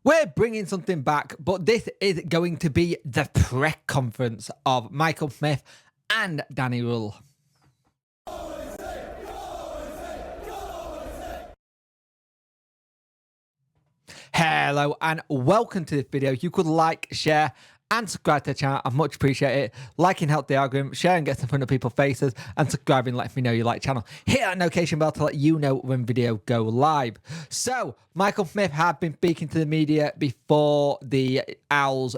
We're bringing something back, but this is going to be the press conference of Michael Smith and Danny Rohl. Hello and welcome to this video. You could like, share and subscribe to the channel. I much appreciate it. Liking helps the algorithm, sharing gets in front of people's faces, and subscribing lets me know you like the channel. Hit that notification bell to let you know when video go live. So, Michael Smith had been speaking to the media before the Owls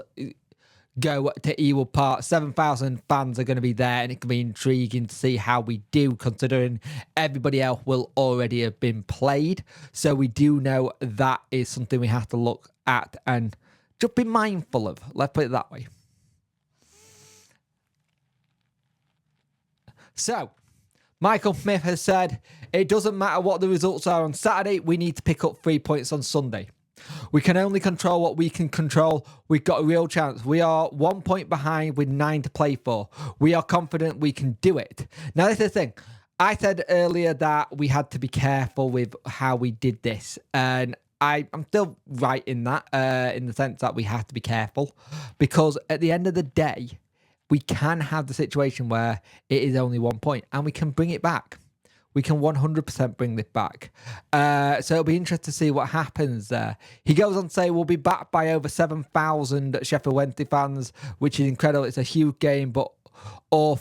go to Ewood Park. 7,000 fans are going to be there, and it can be intriguing to see how we do, considering everybody else will already have been played. So we do know that is something we have to look at and just be mindful of. Let's put it that way. So, Michael Smith has said, it doesn't matter what the results are on Saturday, we need to pick up 3 points on Sunday. We can only control what we can control. We've got a real chance. We are 1 point behind with 9 to play for. We are confident we can do it. Now, this is the thing. I said earlier that we had to be careful with how we did this. And I'm still right in that, in the sense that we have to be careful. Because at the end of the day, we can have the situation where it is only 1 point and we can bring it back. We can 100% bring this back. So it'll be interesting to see what happens there. He goes on to say, we'll be backed by over 7,000 Sheffield Wednesday fans, which is incredible. It's a huge game, but all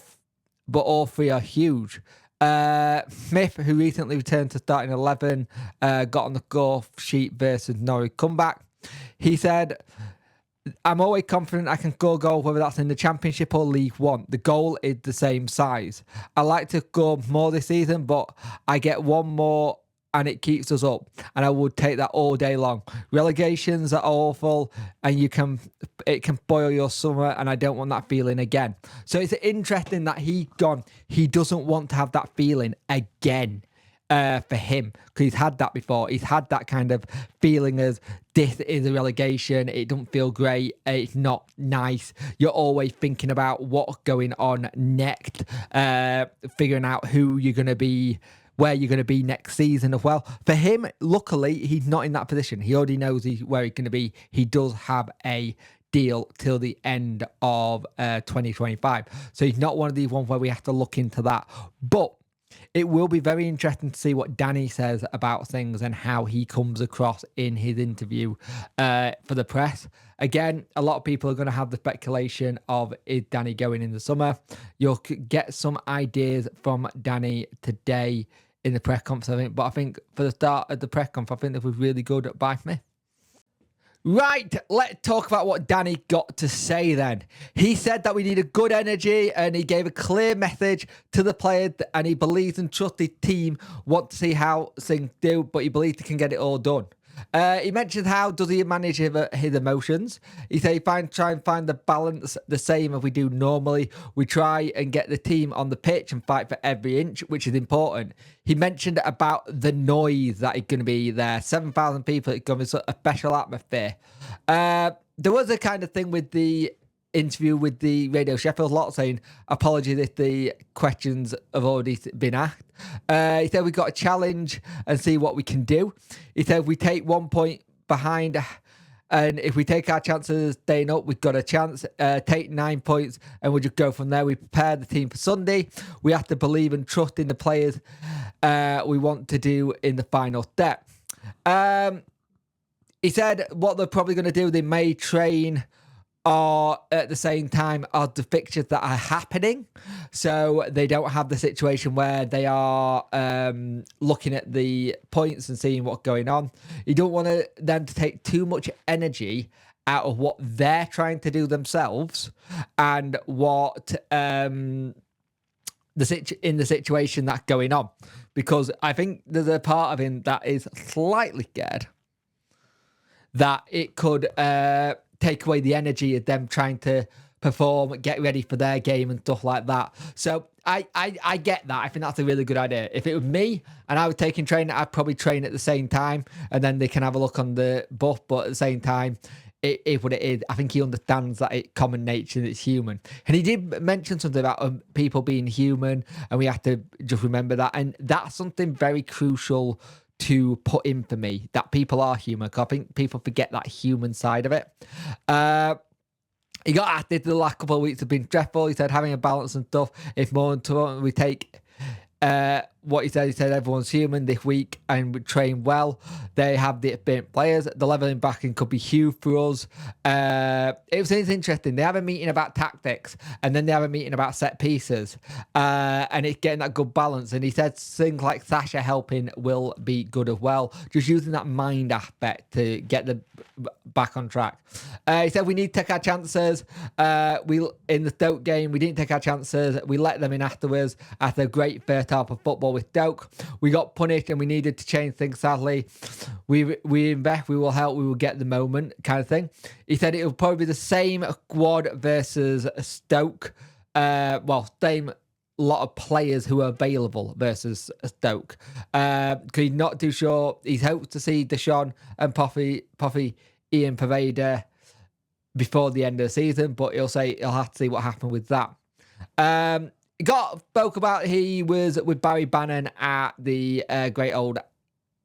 three are huge. Smith, who recently returned to starting 11, got on the score sheet versus Norwich comeback. He said, I'm always confident I can score a goal, whether that's in the Championship or League One. The goal is the same size. I like to score more this season, but I get one more and it keeps us up. And I would take that all day long. Relegations are awful and it can spoil your summer, and I don't want that feeling again. So it's interesting that he doesn't want to have that feeling again. For him, because he's had that before. He's had that kind of feeling as this is a relegation. It doesn't feel great. It's not nice. You're always thinking about what's going on next, figuring out who you're going to be, where you're going to be next season as well. For him, luckily, he's not in that position. He already knows where he's going to be. He does have a deal till the end of 2025. So he's not one of these ones where we have to look into that. But it will be very interesting to see what Danny says about things and how he comes across in his interview for the press. Again, a lot of people are going to have the speculation of, is Danny going in the summer? You'll get some ideas from Danny today in the press conference, I think. But I think for the start of the press conference, I think that was really good by Smith. Right, let's talk about what Danny got to say then. He said that we need a good energy, and he gave a clear message to the players, and he believes and trusts his team, want to see how things do, but he believes he can get it all done. He mentioned how does he manage his emotions. He said he try and find the balance the same as we do normally. We try and get the team on the pitch and fight for every inch, which is important. He mentioned about the noise that is going to be there. 7,000 people, it's going to be a special atmosphere. There was a kind of thing with the interview with the Radio Sheffield lot saying apologies if the questions have already been asked. He said we've got a challenge and see what we can do. He said we take 1 point behind, and if we take our chances of staying up, we've got a chance. Take 9 points and we'll just go from there. We prepare the team for Sunday. We have to believe and trust in the players we want to do in the final step. He said what they're probably going to do, they may train or at the same time are the fixtures that are happening, so they don't have the situation where they are looking at the points and seeing what's going on. You don't want them to take too much energy out of what they're trying to do themselves and what in the situation that's going on, because I think there's a part of him that is slightly scared that it could take away the energy of them trying to perform, get ready for their game and stuff like that. So I get that. I think that's a really good idea. If it was me and I was taking training, I'd probably train at the same time and then they can have a look on the buff, but at the same time, it is what it is. I think he understands that it's common nature and it's human. And he did mention something about people being human, and we have to just remember that. And that's something very crucial to put in for me that people are human. I think people forget that human side of it. He got active the last couple of weeks have been dreadful. He said having a balance and stuff. If more important, we take what he said everyone's human this week and would train well. They have the experienced players. The leveling backing could be huge for us. It's interesting. They have a meeting about tactics and then they have a meeting about set pieces. And it's getting that good balance. And he said things like Sasha helping will be good as well. Just using that mind aspect to get the back on track. He said we need to take our chances. In the Stoke game, we didn't take our chances. We let them in afterwards after a great first half of football with Stoke. We got punished and we needed to change things, sadly. We invest, we will help, we will get the moment kind of thing. He said it will probably be the same squad versus Stoke. Same lot of players who are available versus Stoke. He's not too sure. He hopes to see Deshaun and Puffy Ian Pervada before the end of the season, but he'll have to see what happened with that. Spoke about he was with Barry Bannon at the great old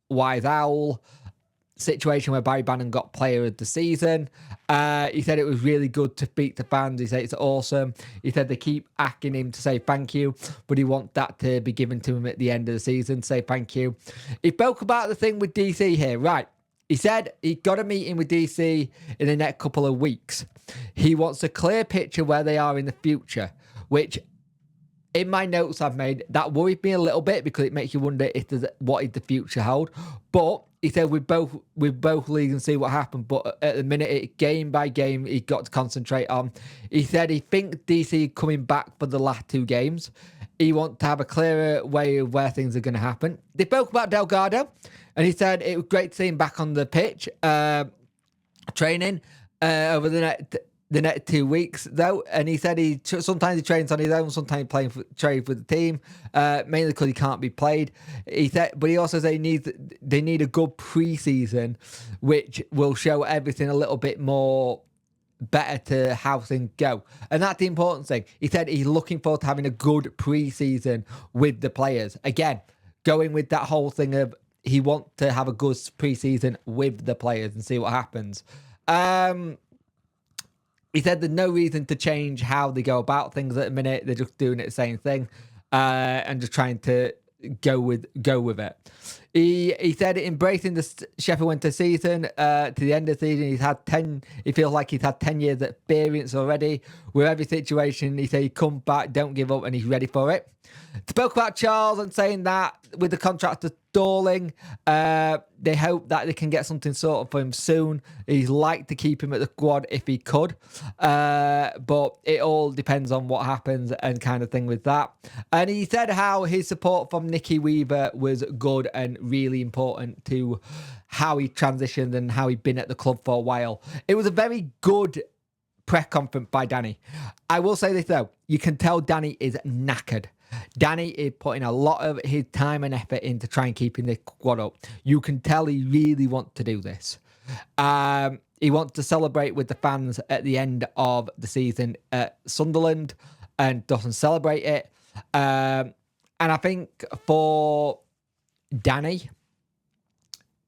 Wise Owl situation where Barry Bannon got player of the season. He said it was really good to speak to fans. He said it's awesome. He said they keep asking him to say thank you, but he wants that to be given to him at the end of the season, say thank you. He spoke about the thing with DC here, right? He said he got a meeting with DC in the next couple of weeks. He wants a clear picture where they are in the future, which in my notes I've made, that worried me a little bit because it makes you wonder what did the future hold. But he said with both leagues and see what happened. But at the minute, game by game, he got to concentrate on. He said he thinks DC coming back for the last two games. He wants to have a clearer way of where things are going to happen. They spoke about Delgado, and he said it was great to see him back on the pitch, training over the next 2 weeks, though. And he said sometimes he trains on his own, sometimes trains with the team, mainly because he can't be played. He said, but he also said they need a good pre-season, which will show everything a little bit more better to how things go. And that's the important thing. He said he's looking forward to having a good pre-season with the players. Again, going with that whole thing of he wants to have a good pre-season with the players and see what happens. He said there's no reason to change how they go about things at the minute. They're just doing it the same thing and just trying to go with it. He said embracing the Sheffield Winter season to the end of the season. He feels like he's had 10 years experience already with every situation. He said he come back, don't give up, and he's ready for it. Spoke about Charles and saying that with the contract stalling, they hope that they can get something sorted for him soon. He'd like to keep him at the squad if he could, but it all depends on what happens and kind of thing with that. And he said how his support from Nicky Weaver was good and really important to how he transitioned and how he'd been at the club for a while. It was a very good press conference by Danny. I will say this though, you can tell Danny is knackered. Danny is putting a lot of his time and effort into trying keeping this squad up. You can tell he really wants to do this. He wants to celebrate with the fans at the end of the season at Sunderland and doesn't celebrate it. And I think for Danny,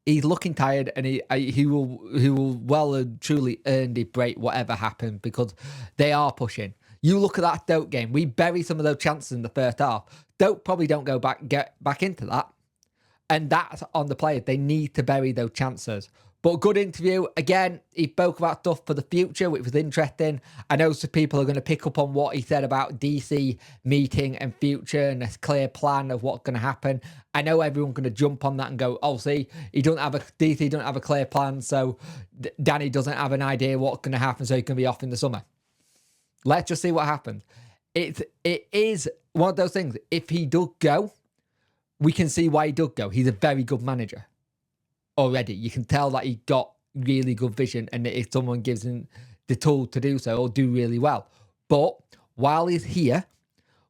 he's looking tired and he will well and truly earn the break whatever happens because they are pushing. You look at that Stoke game. We bury some of those chances in the first half. Stoke probably don't get back into that. And that's on the players. They need to bury those chances. But good interview. Again, he spoke about stuff for the future, which was interesting. I know some people are going to pick up on what he said about DC meeting and future and a clear plan of what's going to happen. I know everyone's going to jump on that and go, oh, see, DC don't have a clear plan, so Danny doesn't have an idea what's going to happen, so he can be off in the summer. Let's just see what happens. It is one of those things. If he does go, we can see why he does go. He's a very good manager already. You can tell that he got really good vision, and if someone gives him the tool to do so, he'll do really well. But while he's here,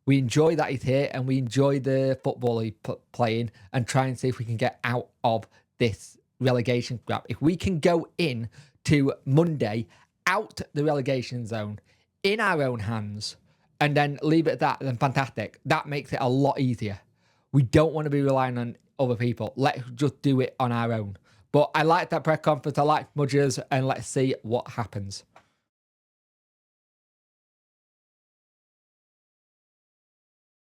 we enjoy that he's here, and we enjoy the football he's playing, and try and see if we can get out of this relegation crap. If we can go in to Monday out the relegation zone in our own hands and then leave it at that, then fantastic. That makes it a lot easier. We don't want to be relying on other people. Let's just do it on our own. But I like that press conference. I like Mudgers, and let's see what happens.